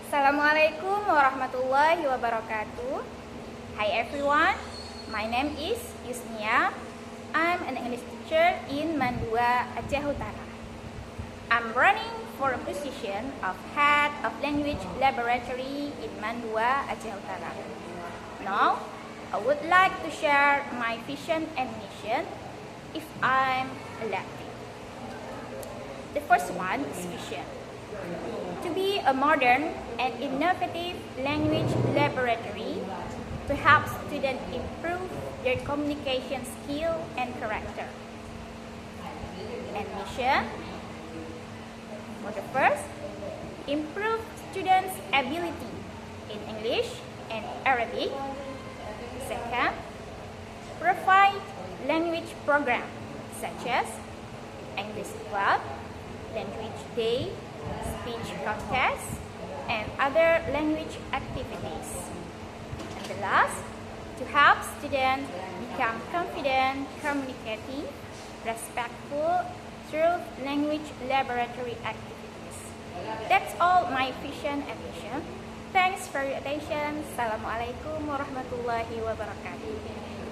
Assalamualaikum warahmatullahi wabarakatuh. Hi everyone, my name is Yusnia. I'm an English teacher in Mandua, Aceh Utara. I'm running for a position of Head of Language Laboratory in Mandua, Aceh Utara. Now, I would like to share my vision and mission if I'm elected. The first one is vision. To be a modern and innovative language laboratory to help students improve their communication skill and character. And mission, for the first, improve students' ability in English and Arabic. Second, provide language programs such as English Club, Language Day, speech contests, and other language activities. And the last, to help students become confident, communicative, respectful through language laboratory activities. That's all my vision and mission. Thanks for your attention. Assalamualaikum warahmatullahi wabarakatuh.